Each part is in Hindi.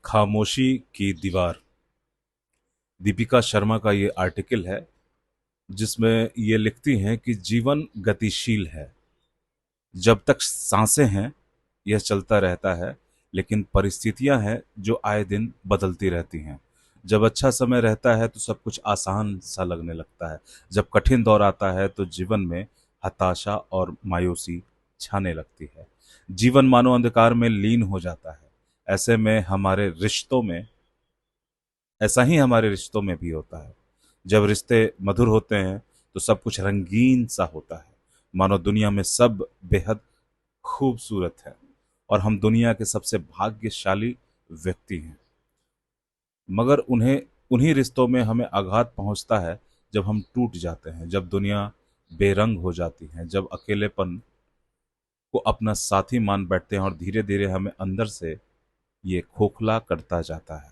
खामोशी की दीवार। दीपिका शर्मा का ये आर्टिकल है जिसमें ये लिखती हैं कि जीवन गतिशील है। जब तक सांसें हैं यह चलता रहता है, लेकिन परिस्थितियां हैं जो आए दिन बदलती रहती हैं। जब अच्छा समय रहता है तो सब कुछ आसान सा लगने लगता है। जब कठिन दौर आता है तो जीवन में हताशा और मायूसी छाने लगती है। जीवन मानो अंधकार में लीन हो जाता है। ऐसे में हमारे रिश्तों में ऐसा ही हमारे रिश्तों में भी होता है। जब रिश्ते मधुर होते हैं तो सब कुछ रंगीन सा होता है, मानो दुनिया में सब बेहद खूबसूरत है और हम दुनिया के सबसे भाग्यशाली व्यक्ति हैं। मगर उन्हें उन्हीं रिश्तों में हमें आघात पहुंचता है जब हम टूट जाते हैं, जब दुनिया बेरंग हो जाती है, जब अकेलेपन को अपना साथी मान बैठते हैं और धीरे धीरे हमें अंदर से ये खोखला करता जाता है।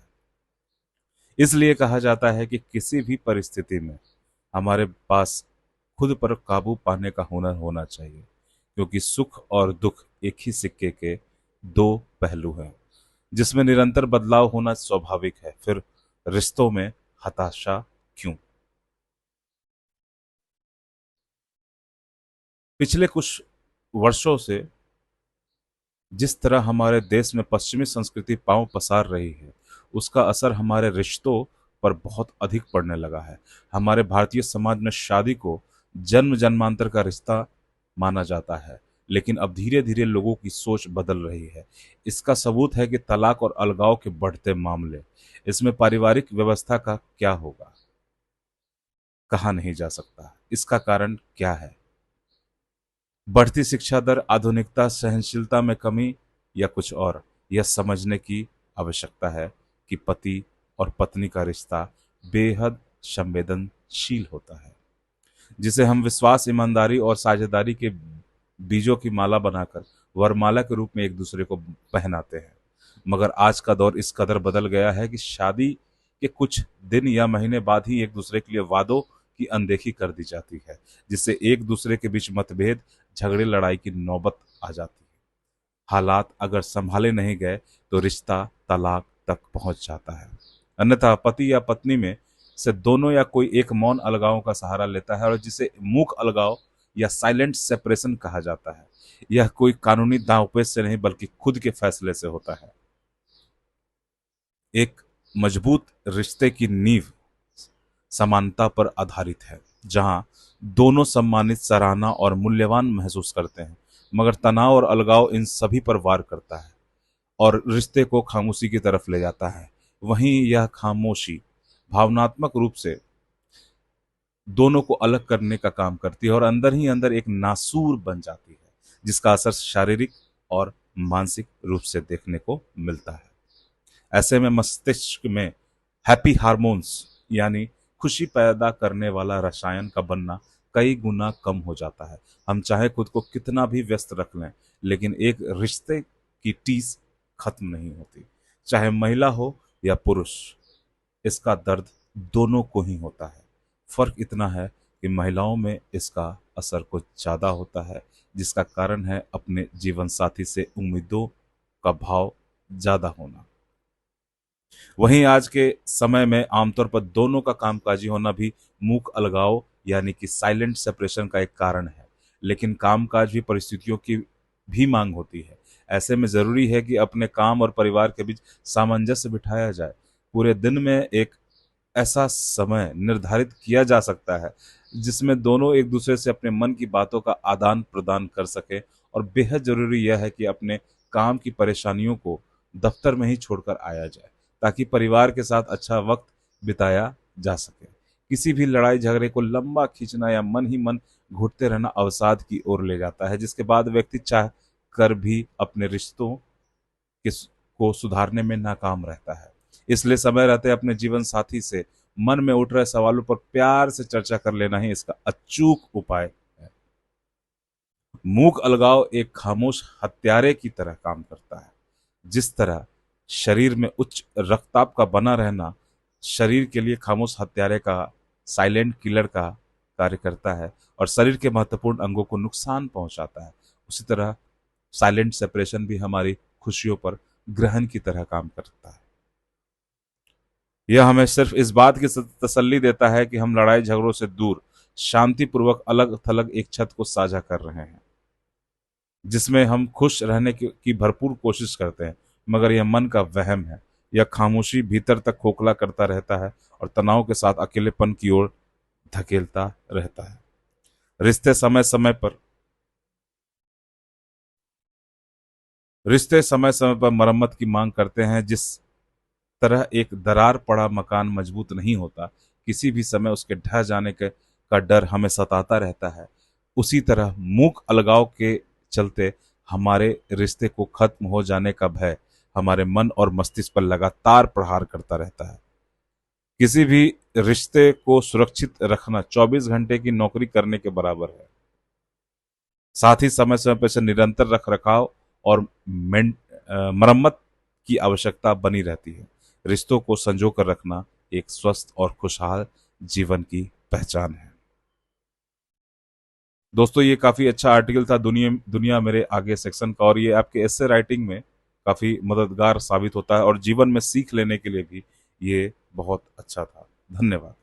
इसलिए कहा जाता है कि किसी भी परिस्थिति में हमारे पास खुद पर काबू पाने का हुनर होना चाहिए, क्योंकि सुख और दुख एक ही सिक्के के दो पहलू हैं, जिसमें निरंतर बदलाव होना स्वाभाविक है। फिर रिश्तों में हताशा क्यों? पिछले कुछ वर्षों से जिस तरह हमारे देश में पश्चिमी संस्कृति पांव पसार रही है, उसका असर हमारे रिश्तों पर बहुत अधिक पड़ने लगा है। हमारे भारतीय समाज में शादी को जन्म जन्मांतर का रिश्ता माना जाता है, लेकिन अब धीरे धीरे लोगों की सोच बदल रही है। इसका सबूत है कि तलाक और अलगाव के बढ़ते मामले। इसमें पारिवारिक व्यवस्था का क्या होगा, कहा नहीं जा सकता। इसका कारण क्या है? बढ़ती शिक्षा दर, आधुनिकता, सहनशीलता में कमी, या कुछ और? यह समझने की आवश्यकता है कि पति और पत्नी का रिश्ता बेहद संवेदनशील होता है, जिसे हम विश्वास, ईमानदारी और साझेदारी के बीजों की माला बनाकर वरमाला के रूप में एक दूसरे को पहनाते हैं। मगर आज का दौर इस कदर बदल गया है कि शादी के कुछ दिन या महीने बाद ही एक दूसरे के लिए वादों की अनदेखी कर दी जाती है, जिससे एक दूसरे के बीच मतभेद, झगड़े, लड़ाई की नौबत आ जाती है। हालात अगर संभाले नहीं गए तो रिश्ता तलाक तक पहुंच जाता है। अन्यथा पति या पत्नी में से दोनों या कोई एक मौन अलगाव का सहारा लेता है, और जिसे मूक अलगाव या साइलेंट सेपरेशन कहा जाता है। यह कोई कानूनी दांवपेच से नहीं बल्कि खुद के फैसले से होता है। एक मजबूत रिश्ते की नींव समानता पर आधारित है, जहां दोनों सम्मानित, सराहना और मूल्यवान महसूस करते हैं। मगर तनाव और अलगाव इन सभी पर वार करता है और रिश्ते को खामोशी की तरफ ले जाता है। वहीं यह खामोशी भावनात्मक रूप से दोनों को अलग करने का काम करती है और अंदर ही अंदर एक नासूर बन जाती है, जिसका असर शारीरिक और मानसिक रूप से देखने को मिलता है। ऐसे में मस्तिष्क में हैप्पी हार्मोन्स, यानी खुशी पैदा करने वाला रसायन का बनना कई गुना कम हो जाता है। हम चाहे खुद को कितना भी व्यस्त रख लें, लेकिन एक रिश्ते की टीस खत्म नहीं होती, चाहे महिला हो या पुरुष। इसका दर्द दोनों को ही होता है। फर्क इतना है कि महिलाओं में इसका असर कुछ ज्यादा होता है, जिसका कारण है अपने जीवन साथी से उम्मीदों का भाव ज्यादा होना। वहीं आज के समय में आमतौर पर दोनों का कामकाजी होना भी मूक अलगाव यानी कि साइलेंट सेपरेशन का एक कारण है। लेकिन कामकाज भी परिस्थितियों की भी मांग होती है। ऐसे में जरूरी है कि अपने काम और परिवार के बीच सामंजस्य बिठाया जाए। पूरे दिन में एक ऐसा समय निर्धारित किया जा सकता है जिसमें दोनों एक दूसरे से अपने मन की बातों का आदान प्रदान कर सके, और बेहद जरूरी यह है कि अपने काम की परेशानियों को दफ्तर में ही छोड़कर आया जाए, ताकि परिवार के साथ अच्छा वक्त बिताया जा सके। किसी भी लड़ाई झगड़े को लंबा खींचना या मन ही मन घुटते रहना अवसाद की ओर ले जाता है, जिसके बाद व्यक्ति चाह कर भी अपने रिश्तों को सुधारने में नाकाम रहता है। इसलिए समय रहते अपने जीवन साथी से मन में उठ रहे सवालों पर प्यार से चर्चा कर लेना ही इसका अचूक उपाय है। मूक अलगाव एक खामोश हत्यारे की तरह काम करता है। जिस तरह शरीर में उच्च रक्तचाप का बना रहना शरीर के लिए खामोश हत्यारे का, साइलेंट किलर का कार्य करता है और शरीर के महत्वपूर्ण अंगों को नुकसान पहुंचाता है, उसी तरह साइलेंट सेपरेशन भी हमारी खुशियों पर ग्रहण की तरह काम करता है। यह हमें सिर्फ इस बात की तसल्ली देता है कि हम लड़ाई झगड़ों से दूर शांतिपूर्वक अलग थलग एक छत को साझा कर रहे हैं, जिसमें हम खुश रहने की भरपूर कोशिश करते हैं। मगर यह मन का वहम है। यह खामोशी भीतर तक खोखला करता रहता है और तनाव के साथ अकेलेपन की ओर धकेलता रहता है। रिश्ते समय समय पर रिश्ते समय समय पर मरम्मत की मांग करते हैं। जिस तरह एक दरार पड़ा मकान मजबूत नहीं होता, किसी भी समय उसके ढह जाने का डर हमें सताता रहता है, उसी तरह मूक अलगाव के चलते हमारे रिश्ते को खत्म हो जाने का भय हमारे मन और मस्तिष्क पर लगातार प्रहार करता रहता है। किसी भी रिश्ते को सुरक्षित रखना 24 घंटे की नौकरी करने के बराबर है। साथ ही समय समय पर से निरंतर रख रखाव और मरम्मत की आवश्यकता बनी रहती है। रिश्तों को संजो कर रखना एक स्वस्थ और खुशहाल जीवन की पहचान है। दोस्तों, ये काफी अच्छा आर्टिकल था दुनिया दुनिया मेरे आगे सेक्शन का, और ये आपके एस्से राइटिंग में काफी मददगार साबित होता है और जीवन में सीख लेने के लिए भी ये बहुत अच्छा था। धन्यवाद।